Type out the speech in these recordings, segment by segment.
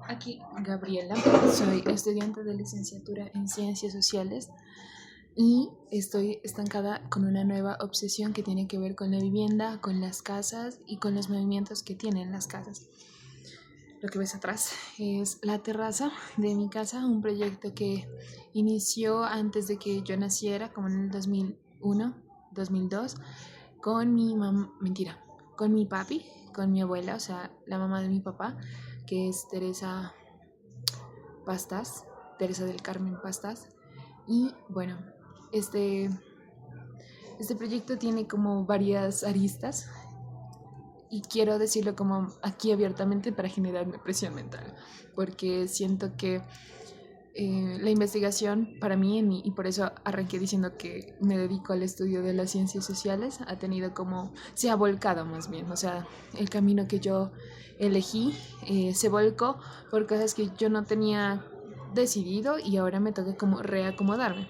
Aquí Gabriela, soy estudiante de licenciatura en Ciencias Sociales y estoy estancada con una nueva obsesión que tiene que ver con la vivienda, con las casas y con los movimientos que tienen las casas. Lo que ves atrás es la terraza de mi casa, un proyecto que inició antes de que yo naciera, como en el 2001, 2002, con con mi papi, con mi abuela, o sea, la mamá de mi papá, que es Pastas, Teresa del Carmen Pastas. Y bueno, este, este proyecto tiene como varias aristas y quiero decirlo como aquí abiertamente para generarme presión mental, porque siento que la investigación para mí, y por eso arranqué diciendo que me dedico al estudio de las ciencias sociales, ha tenido como, se ha volcado más bien, o sea, el camino que yo elegí se volcó por cosas que yo no tenía decidido y ahora me toca como reacomodarme.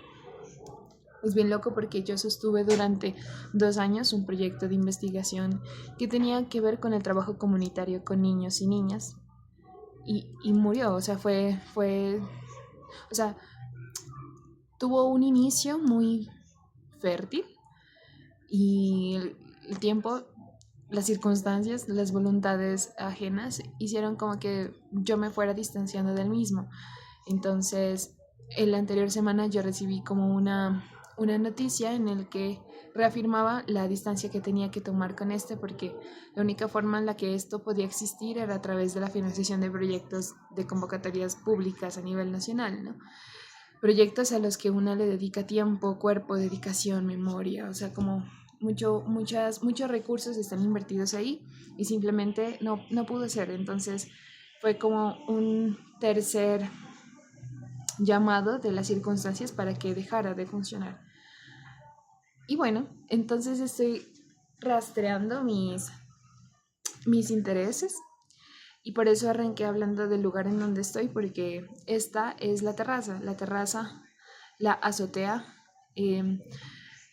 Es bien loco porque yo sostuve durante 2 años un proyecto de investigación que tenía que ver con el trabajo comunitario con niños y niñas y murió, o sea, o sea, tuvo un inicio muy fértil y el tiempo, las circunstancias, las voluntades ajenas hicieron como que yo me fuera distanciando del mismo. Entonces, en la anterior semana yo recibí como una noticia en el que reafirmaba la distancia que tenía que tomar con porque la única forma en la que esto podía existir era a través de la financiación de proyectos de convocatorias públicas a nivel nacional, ¿no? Proyectos a los que uno le dedica tiempo, cuerpo, dedicación, memoria, o sea, como muchos recursos están invertidos ahí y simplemente no pudo ser. Entonces fue como un tercer llamado de las circunstancias para que dejara de funcionar. Y bueno, entonces estoy rastreando mis intereses y por eso arranqué hablando del lugar en donde estoy, porque esta es la azotea. Eh,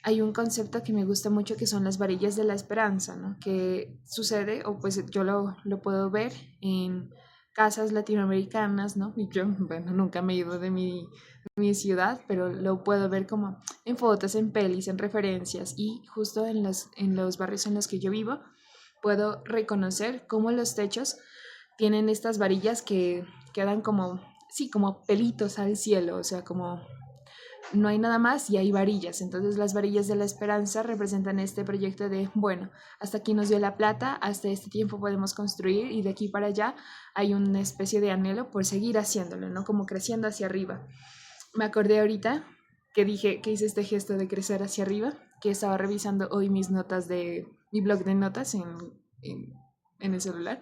Hay un concepto que me gusta mucho que son las varillas de la esperanza, ¿no? Que sucede, o pues yo lo puedo ver en casas latinoamericanas, ¿no? Y yo, bueno, nunca me he ido de mi ciudad, pero lo puedo ver como en fotos, en pelis, en referencias y justo en los barrios en los que yo vivo puedo reconocer cómo los techos tienen estas varillas que quedan como, sí, como pelitos al cielo, o sea, como no hay nada más y hay varillas. Entonces las varillas de la esperanza representan este proyecto de, bueno, hasta aquí nos dio la plata, hasta este tiempo podemos construir y de aquí para allá hay una especie de anhelo por seguir haciéndolo, ¿no? Como creciendo hacia arriba. Me acordé ahorita que hice este gesto de crecer hacia arriba, que estaba revisando hoy mis notas de mi blog de notas en, en el celular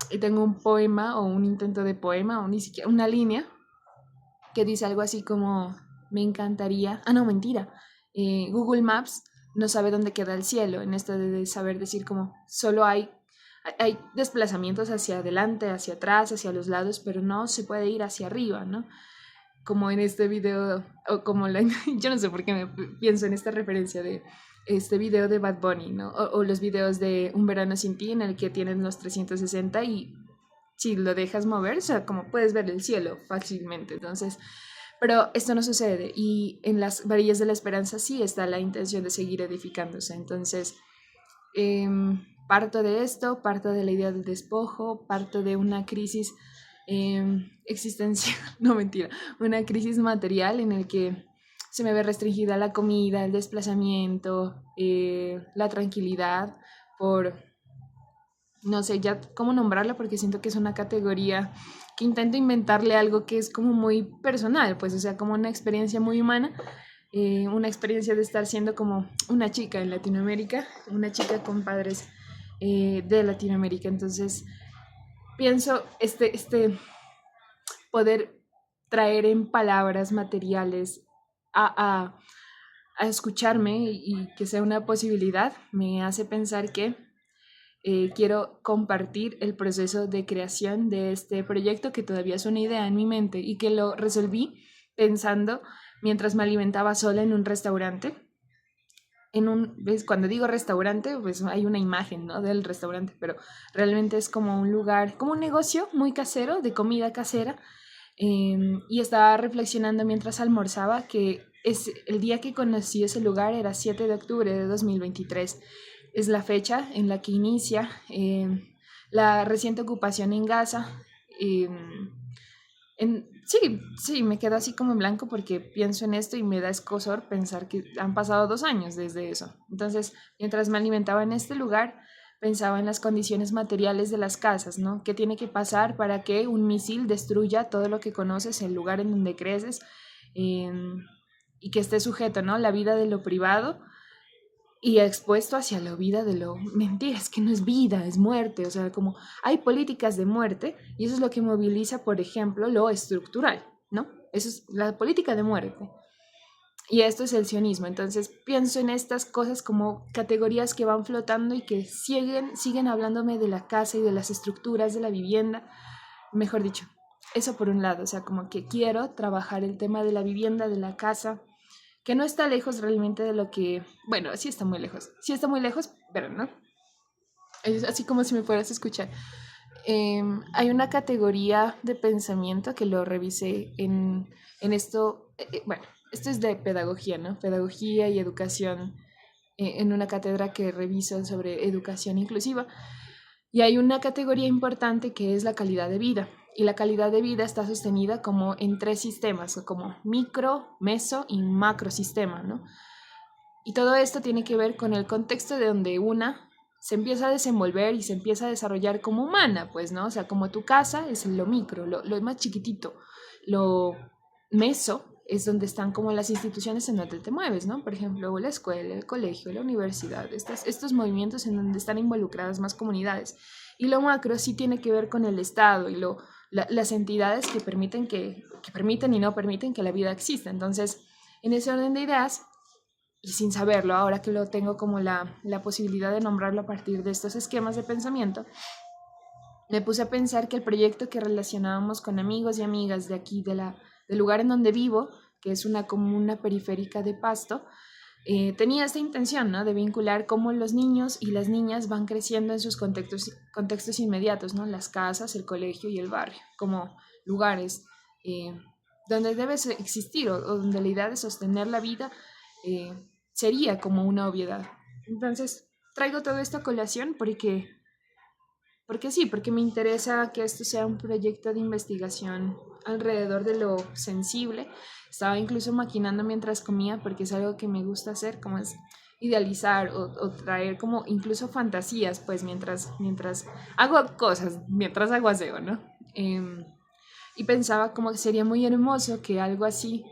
y tengo un poema o un intento de poema o ni siquiera una línea que dice algo así como me encantaría, no, mentira, Google Maps no sabe dónde queda el cielo, en esto de saber decir como solo hay desplazamientos hacia adelante, hacia atrás, hacia los lados, pero no se puede ir hacia arriba, ¿no? Como en este video, o como yo no sé por qué me pienso en esta referencia de este video de Bad Bunny, ¿no? O los videos de Un Verano Sin Ti, en el que tienen los 360 y si lo dejas mover, o sea, como puedes ver el cielo fácilmente. Entonces, pero esto no sucede y en las varillas de la esperanza sí está la intención de seguir edificándose. Entonces, parto de esto, parto de la idea del despojo, parto de una crisis existencial, no mentira, una crisis material en el que se me ve restringida la comida, el desplazamiento, la tranquilidad por no sé ya cómo nombrarla porque siento que es una categoría que intento inventarle algo que es como muy personal, pues o sea, como una experiencia muy humana, una experiencia de estar siendo como una chica en Latinoamérica, una chica con padres de Latinoamérica. Entonces, pienso poder traer en palabras materiales a, a escucharme y que sea una posibilidad, me hace pensar que quiero compartir el proceso de creación de este proyecto que todavía es una idea en mi mente y que lo resolví pensando mientras me alimentaba sola en un restaurante cuando digo restaurante, pues hay una imagen, ¿no? Del restaurante, pero realmente es como un lugar, como un negocio muy casero, de comida casera. Y estaba reflexionando mientras almorzaba que el día que conocí ese lugar era 7 de octubre de 2023. Es la fecha en la que inicia la reciente ocupación en Gaza. Eh, sí, me quedo así como en blanco porque pienso en esto y me da escozor pensar que han pasado 2 años desde eso. Entonces, mientras me alimentaba en este lugar, pensaba en las condiciones materiales de las casas, ¿no? ¿Qué tiene que pasar para que un misil destruya todo lo que conoces, el lugar en donde creces, eh, y que esté sujeto, ¿no? La vida de lo privado y expuesto hacia la vida de lo mentira, es que no es vida, es muerte, o sea, como hay políticas de muerte y eso es lo que moviliza, por ejemplo, lo estructural, ¿no? Eso es la política de muerte. Y esto es el sionismo. Entonces pienso en estas cosas como categorías que van flotando y que siguen hablándome de la casa y de las estructuras de la vivienda. Mejor dicho, eso por un lado, o sea, como que quiero trabajar el tema de la vivienda, de la casa, que no está lejos realmente de lo que, bueno, sí está muy lejos, pero no. Es así como si me fueras a escuchar. Hay una categoría de pensamiento que lo revisé en esto, bueno, esto es de pedagogía, ¿no? Pedagogía y educación en una cátedra que reviso sobre educación inclusiva. Y hay una categoría importante que es la calidad de vida. Y la calidad de vida está sostenida como en 3 sistemas, como micro, meso y macrosistema, ¿no? Y todo esto tiene que ver con el contexto de donde una se empieza a desenvolver y se empieza a desarrollar como humana, pues, ¿no? O sea, como tu casa es lo micro, lo más chiquitito. Lo meso es donde están como las instituciones en donde te mueves, ¿no? Por ejemplo, la escuela, el colegio, la universidad, estos movimientos en donde están involucradas más comunidades. Y lo macro sí tiene que ver con el Estado y las entidades que permiten y no permiten que la vida exista. Entonces, en ese orden de ideas, y sin saberlo, ahora que lo tengo como la posibilidad de nombrarlo a partir de estos esquemas de pensamiento, me puse a pensar que el proyecto que relacionábamos con amigos y amigas de aquí, del lugar en donde vivo, que es una comuna periférica de Pasto, tenía esta intención, ¿no? De vincular cómo los niños y las niñas van creciendo en sus contextos inmediatos, ¿no? Las casas, el colegio y el barrio, como lugares donde debe existir o donde la idea de sostener la vida eh, sería como una obviedad. Entonces, traigo todo esto a colación porque sí, porque me interesa que esto sea un proyecto de investigación alrededor de lo sensible. Estaba incluso maquinando mientras comía porque es algo que me gusta hacer, como es idealizar o traer como incluso fantasías, pues mientras hago cosas, mientras hago aseo, ¿no? Y pensaba como que sería muy hermoso que algo así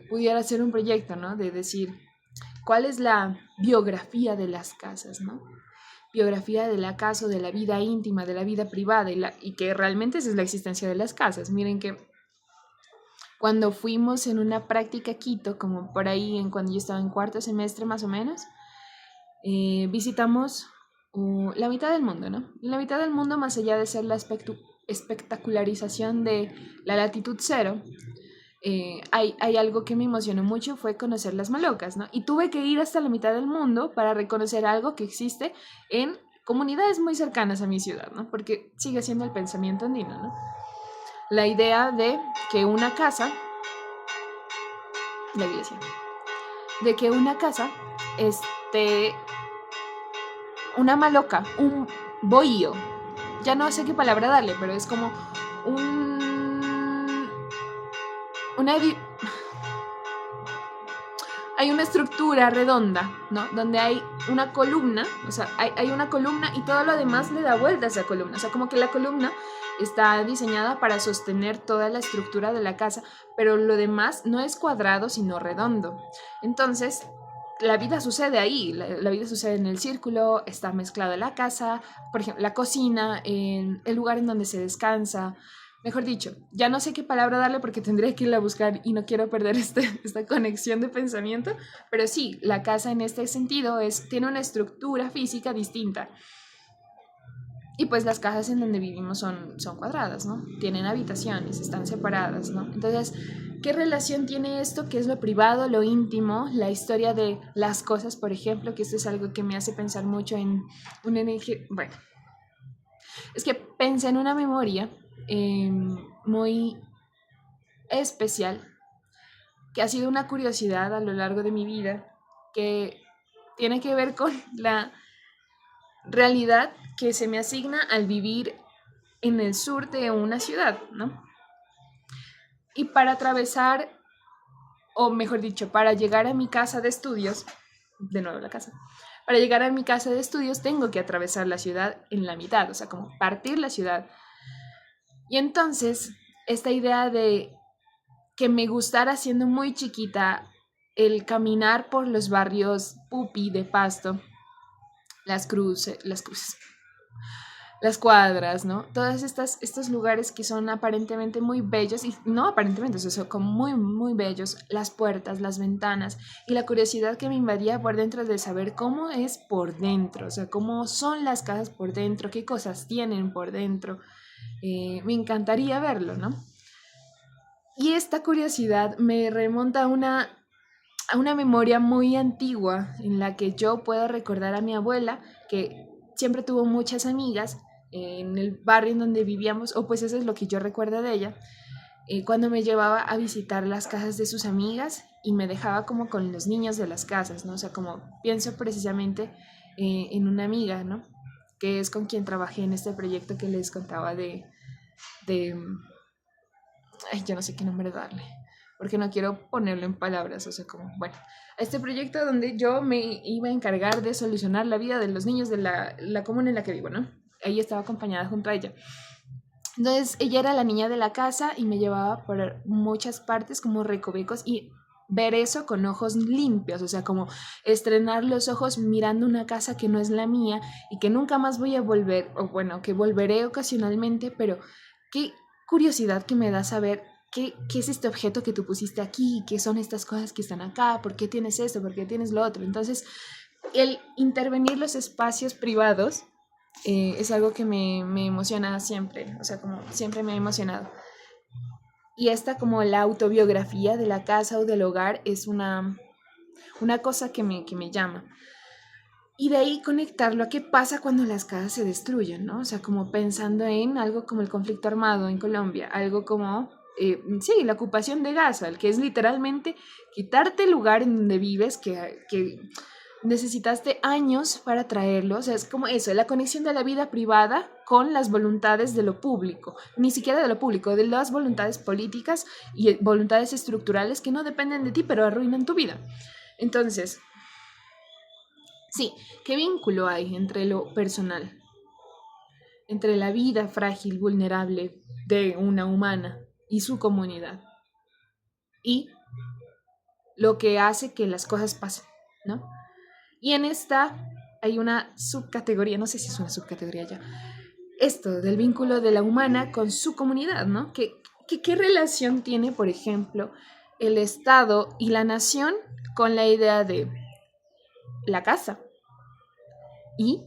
pudiera ser un proyecto, ¿no? De decir, ¿cuál es la biografía de las casas, ¿no? Biografía de la casa, de la vida íntima, de la vida privada y que realmente esa es la existencia de las casas. Miren que cuando fuimos en una práctica a Quito, como por ahí cuando yo estaba en 4º semestre más o menos, visitamos la mitad del mundo, ¿no? La mitad del mundo, más allá de ser la espectacularización de la latitud cero, hay algo que me emocionó mucho, fue conocer las Malocas, ¿no? Y tuve que ir hasta la mitad del mundo para reconocer algo que existe en comunidades muy cercanas a mi ciudad, ¿no? Porque sigue siendo el pensamiento andino, ¿no? La idea de que una casa, la iglesia, de que una casa, este, una maloca, un bohío, ya no sé qué palabra darle, pero es como un, una hay una estructura redonda, ¿no? Donde hay una columna, o sea, hay una columna y todo lo demás le da vuelta a esa columna. O sea, como que la columna está diseñada para sostener toda la estructura de la casa, pero lo demás no es cuadrado, sino redondo. Entonces, la vida sucede ahí, la vida sucede en el círculo, está mezclada la casa, por ejemplo, la cocina, en el lugar en donde se descansa. Mejor dicho, ya no sé qué palabra darle porque tendría que irla a buscar y no quiero perder esta conexión de pensamiento, pero sí, la casa en este sentido tiene una estructura física distinta. Y pues las casas en donde vivimos son cuadradas, ¿no? Tienen habitaciones, están separadas, ¿no? Entonces, ¿qué relación tiene esto? ¿Qué es lo privado, lo íntimo, la historia de las cosas, por ejemplo? Que esto es algo que me hace pensar mucho en una energía. Bueno, es que pensé en una memoria muy especial, que ha sido una curiosidad a lo largo de mi vida, que tiene que ver con la realidad que se me asigna al vivir en el sur de una ciudad, ¿no? Y para atravesar, o mejor dicho, para llegar a mi casa de estudios, de nuevo la casa, para llegar a mi casa de estudios tengo que atravesar la ciudad en la mitad, o sea, como partir la ciudad. Y entonces, esta idea de que me gustara siendo muy chiquita el caminar por los barrios pupi de Pasto, las cruces, las cuadras, ¿no? Todas estos lugares que son aparentemente muy bellos, y no aparentemente, son como muy, muy bellos, las puertas, las ventanas, y la curiosidad que me invadía por dentro de saber cómo es por dentro, o sea, cómo son las casas por dentro, qué cosas tienen por dentro. Me encantaría verlo, ¿no? Y esta curiosidad me remonta a una memoria muy antigua en la que yo puedo recordar a mi abuela, que siempre tuvo muchas amigas en el barrio en donde vivíamos, o pues eso es lo que yo recuerdo de ella, cuando me llevaba a visitar las casas de sus amigas y me dejaba como con los niños de las casas, ¿no? O sea, como pienso precisamente en una amiga, ¿no? Que es con quien trabajé en este proyecto que les contaba de ay, yo no sé qué nombre darle, porque no quiero ponerlo en palabras, o sea, como, bueno, a este proyecto donde yo me iba a encargar de solucionar la vida de los niños de la comuna en la que vivo, ¿no? Ahí estaba acompañada junto a ella. Entonces, ella era la niña de la casa y me llevaba por muchas partes como recovecos y ver eso con ojos limpios, o sea, como estrenar los ojos mirando una casa que no es la mía y que nunca más voy a volver, o bueno, que volveré ocasionalmente, pero qué curiosidad que me da saber qué es este objeto que tú pusiste aquí, qué son estas cosas que están acá, por qué tienes esto, por qué tienes lo otro. Entonces, el intervenir los espacios privados es algo que me emociona siempre, o sea, como siempre me ha emocionado. Y esta como la autobiografía de la casa o del hogar es una cosa que me llama. Y de ahí conectarlo a qué pasa cuando las casas se destruyen, ¿no? O sea, como pensando en algo como el conflicto armado en Colombia, algo como, sí, la ocupación de Gaza, el que es literalmente quitarte el lugar en donde vives, que necesitaste años para traerlo, o sea, es como eso, la conexión de la vida privada con las voluntades de lo público, ni siquiera de lo público, de las voluntades políticas y voluntades estructurales que no dependen de ti, pero arruinan tu vida. Entonces, sí, ¿qué vínculo hay entre lo personal, entre la vida frágil, vulnerable de una humana y su comunidad y lo que hace que las cosas pasen, ¿no? Y en esta hay una subcategoría, no sé si es una subcategoría ya, esto del vínculo de la humana con su comunidad, ¿no? ¿Qué relación tiene, por ejemplo, el Estado y la nación con la idea de la casa? Y,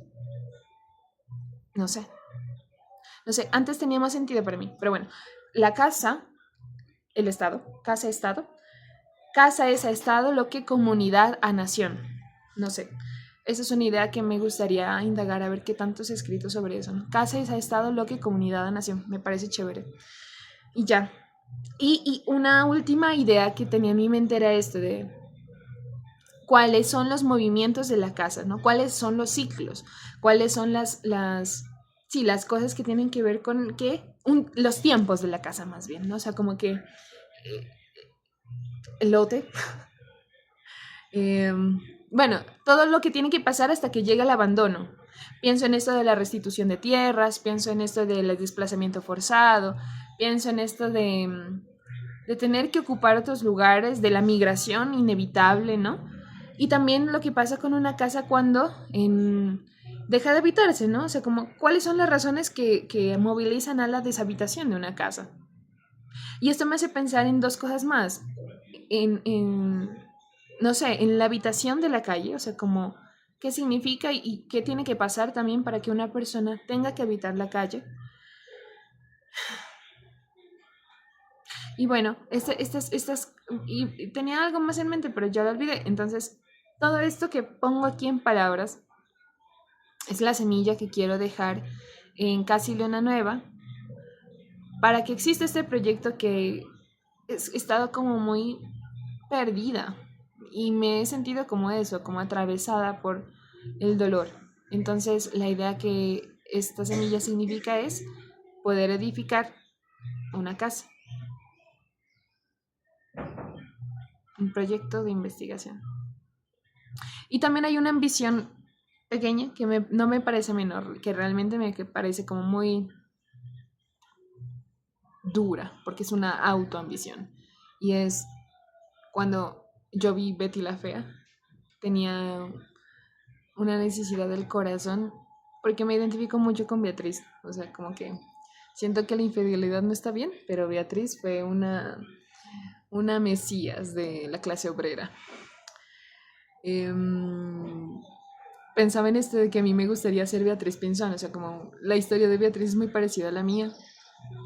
no sé, no sé, antes tenía más sentido para mí, pero bueno, la casa, el Estado, casa es a Estado lo que comunidad a nación, no sé. Esa es una idea que me gustaría indagar a ver qué tanto se ha escrito sobre eso, ¿no? Casa es a Estado lo que comunidad a nación, me parece chévere. Y ya. Y una última idea que tenía en mi mente era esto de cuáles son los movimientos de la casa, ¿no? Cuáles son los ciclos, cuáles son sí, las cosas que tienen que ver con los tiempos de la casa más bien, ¿no? O sea, como que el lote, eh, bueno, todo lo que tiene que pasar hasta que llega el abandono. Pienso en esto de la restitución de tierras, pienso en esto del desplazamiento forzado, pienso en esto de tener que ocupar otros lugares, de la migración inevitable, ¿no? Y también lo que pasa con una casa cuando deja de habitarse, ¿no? O sea, como cuáles son las razones que movilizan a la deshabitación de una casa. Y esto me hace pensar en dos cosas más. En no sé, en la habitación de la calle, o sea, como qué significa y qué tiene que pasar también para que una persona tenga que habitar la calle. Y bueno, y tenía algo más en mente, pero ya lo olvidé. Entonces, todo esto que pongo aquí en palabras es la semilla que quiero dejar en Casi Luna Nueva para que exista este proyecto que he estado como muy perdida y me he sentido como eso, como atravesada por el dolor. Entonces, la idea que esta semilla significa es poder edificar una casa, un proyecto de investigación. Y también hay una ambición pequeña que no me parece menor, que realmente me parece como muy dura, porque es una autoambición. Y es cuando yo vi Betty la Fea, tenía una necesidad del corazón, porque me identifico mucho con Beatriz. O sea, como que siento que la infidelidad no está bien, pero Beatriz fue una mesías de la clase obrera. Pensaba en esto de que a mí me gustaría ser Beatriz Pinzón, o sea, como la historia de Beatriz es muy parecida a la mía,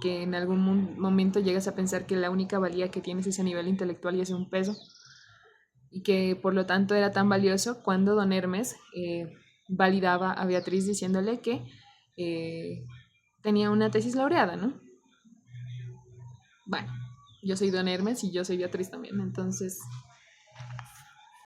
que en algún momento llegas a pensar que la única valía que tienes es a nivel intelectual y es un peso, y que por lo tanto era tan valioso cuando don Hermes validaba a Beatriz diciéndole que tenía una tesis laureada, ¿no? Bueno, yo soy don Hermes y yo soy Beatriz también, entonces